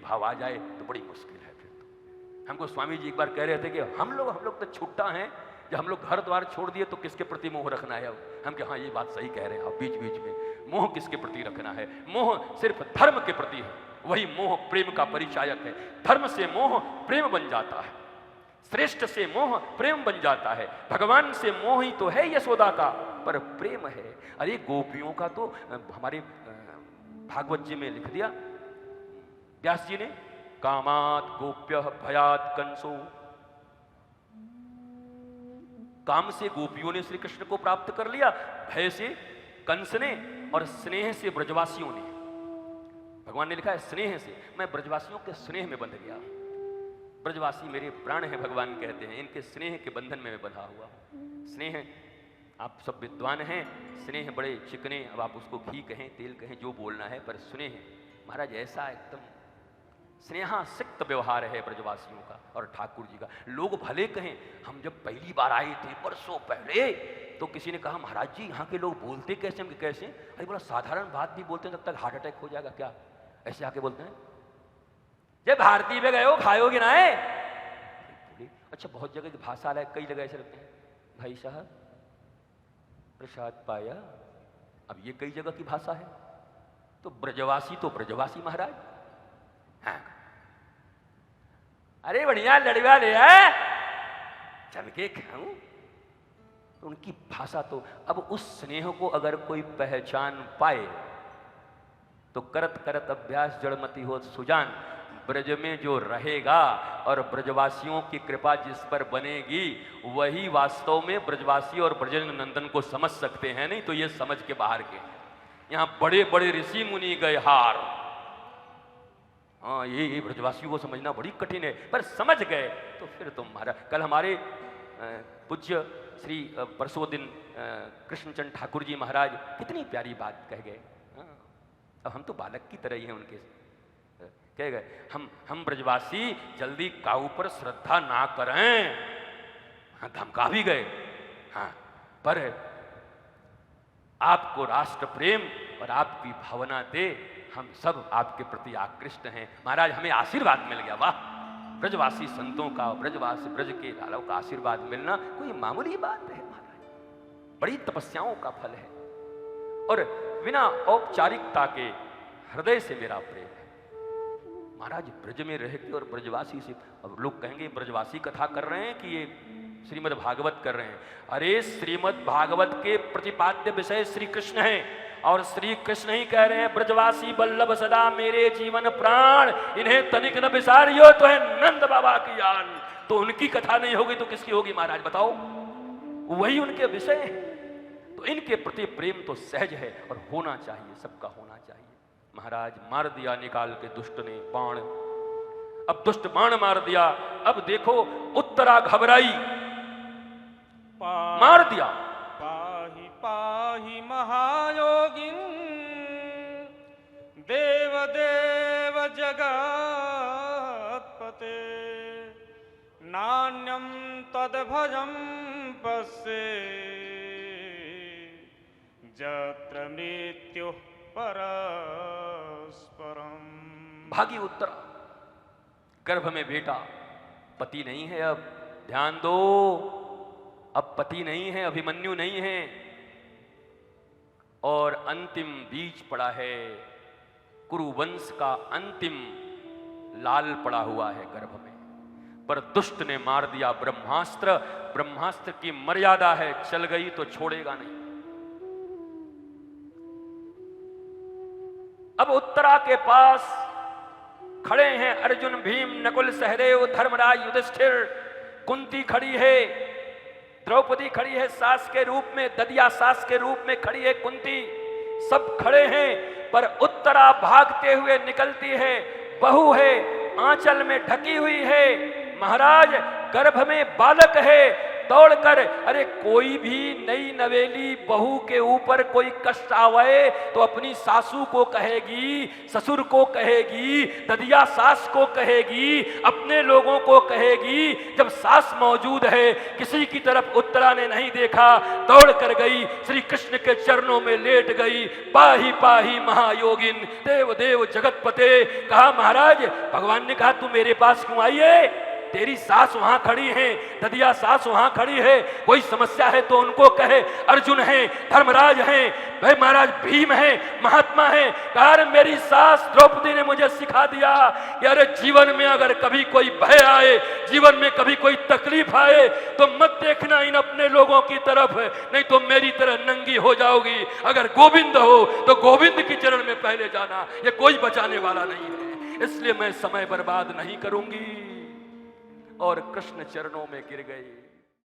भाव आ जाए तो बड़ी मुश्किल है फिर तो। हमको स्वामी जी एक बार कह रहे थे कि हम लोग तो छुट्टा हैं, जब हम लोग घर द्वार छोड़ दिए तो किसके प्रति मोह रखना है। अब हम कहा हाँ ये बात सही कह रहे हैं आप, बीच बीच में मोह किसके प्रति रखना है। मोह सिर्फ धर्म के प्रति है, वही मोह प्रेम का परिचायक है। धर्म से मोह प्रेम बन जाता है, श्रेष्ठ से मोह प्रेम बन जाता है। भगवान से मोह ही तो है यशोदा का, पर प्रेम है। अरे गोपियों का तो हमारे भागवत जी में लिख दिया व्यास जी ने, कामात गोप्य भयात कंसो। काम से गोपियों ने श्री कृष्ण को प्राप्त कर लिया, भय से कंस ने, और स्नेह से ब्रजवासियों ने। भगवान ने लिखा है स्नेह से, मैं ब्रजवासियों के स्नेह में बंध गया। ब्रजवासी मेरे प्राण हैं, भगवान कहते हैं, इनके स्नेह के बंधन में मैं बंधा हुआ हूं। स्नेह, आप सब विद्वान हैं, स्नेह बड़े चिकने, अब आप उसको घी कहें तेल कहें जो बोलना है, पर स्नेह महाराज ऐसा एकदम स्नेहासिक्त व्यवहार है ब्रजवासियों का और ठाकुर जी का। लोग भले कहें, हम जब पहली बार आए थे वर्षों पहले, तो किसी ने कहा महाराज जी यहाँ के लोग बोलते कैसे? हम कैसे? अरे बोला साधारण बात भी बोलते हैं तब तक हार्ट अटैक हो जाएगा क्या? ऐसे आके बोलते हैं, जब भारती में गए हो खाओगे ना है। अच्छा बहुत जगह की भाषा अलग, कई जगह ऐसे लगते हैं, भाई साहब प्रसाद पाया, अब ये कई जगह की भाषा है। तो ब्रजवासी तो ब्रजवासी महाराज, हाँ अरे बढ़िया लड़वा ले आए चल के खाऊं, तो उनकी भाषा तो। अब उस स्नेह को अगर कोई पहचान पाए तो करत करत अभ्यास जड़मती हो सुजान। ब्रज में जो रहेगा और ब्रजवासियों की कृपा जिस पर बनेगी, वही वास्तव में ब्रजवासी और ब्रजन नंदन को समझ सकते हैं, नहीं तो ये समझ के बाहर के। यहां बड़े बड़े ऋषि मुनि गए हार, हाँ ये ब्रजवासियों को समझना बड़ी कठिन है, पर समझ गए तो फिर तुम महाराज। कल हमारे पूज्य श्री परसों दिन कृष्णचंद ठाकुर जी महाराज कितनी प्यारी बात कह गए। अब हम तो बालक की तरह ही हैं उनके, कह गए हम ब्रजवासी जल्दी काऊ पर श्रद्धा ना करें। हाँ धमका भी गए, हाँ पर आपको राष्ट्र प्रेम और आपकी भावना दे, हम सब आपके प्रति आकृष्ट हैं। महाराज हमें आशीर्वाद मिल गया, वाह। ब्रजवासी संतों का, ब्रजवासी ब्रज के लालों का आशीर्वाद मिलना कोई मामूली बात है महाराज, बड़ी तपस्याओं का फल है। और बिना औपचारिकता के हृदय से मेरा प्रेम है महाराज। ब्रज में रह के और ब्रजवासी से, अब लोग कहेंगे ब्रजवासी कथा कर रहे हैं कि ये श्रीमद् भागवत कर रहे हैं। अरे श्रीमद् भागवत के प्रतिपाद्य विषय श्री कृष्ण है, और श्री कृष्ण ही कह रहे हैं ब्रजवासी बल्लभ सदा मेरे जीवन प्राण, इन्हें तनिक न बिसारियो तो है नंद बाबा की यान। तो उनकी कथा नहीं होगी तो किसकी होगी महाराज बताओ? वही उनके विषय है। तो इनके प्रति प्रेम तो सहज है और होना चाहिए, सबका होना चाहिए। महाराज मार दिया निकाल के दुष्ट ने बाण, अब दुष्ट बाण मार दिया। अब देखो उत्तरा घबराई, मार दिया। पाहि पाहि महायोगिन देव देव जगत्पते, नान्यं तद्भजं पश्ये जत्र मृत्युः परस्परम। भागी उत्तरा, गर्भ में बेटा, पति नहीं है, अब ध्यान दो, अब पति नहीं है, अभिमन्यु नहीं है, और अंतिम बीज पड़ा है, कुरुवंश का अंतिम लाल पड़ा हुआ है गर्भ में। पर दुष्ट ने मार दिया ब्रह्मास्त्र। ब्रह्मास्त्र की मर्यादा है, चल गई तो छोड़ेगा नहीं। अब उत्तरा के पास खड़े हैं अर्जुन, भीम, नकुल, सहदेव, धर्मराज, युधिष्ठिर, कुंती खड़ी है, द्रौपदी खड़ी है सास के रूप में, ददिया सास के रूप में खड़ी है कुंती, सब खड़े हैं। पर उत्तरा भागते हुए निकलती है, बहू है, आंचल में ढकी हुई है। महाराज गर्भ में बालक है, दौड़कर, अरे कोई भी नई नवेली बहू के ऊपर कोई कष्ट आवे तो अपनी सासू को कहेगी, ससुर को कहेगी, ददिया सास को कहेगी, अपने लोगों को कहेगी। जब सास मौजूद है, किसी की तरफ उत्तरा ने नहीं देखा, दौड़ कर गई, श्री कृष्ण के चरणों में लेट गई। पाही पाही महायोगिन, देव देव जगतपते। कहा महाराज, भगवान ने कहा तू मेरे पास क्यों आई है? तेरी सास वहां खड़ी है, ददिया सास वहां खड़ी है, कोई समस्या है तो उनको कहे। अर्जुन है, धर्मराज है, भाई महाराज भीम है, महात्मा है। कहा मेरी सास द्रौपदी ने मुझे सिखा दिया कि अरे जीवन में अगर कभी कोई भय आए, जीवन में कभी कोई तकलीफ आए तो मत देखना इन अपने लोगों की तरफ, नहीं तो मेरी तरह नंगी हो जाओगी। अगर गोविंद हो तो गोविंद की चरण में पहले जाना, ये कोई बचाने वाला नहीं है। इसलिए मैं समय बर्बाद नहीं करूंगी। और कृष्ण चरणों में गिर गई।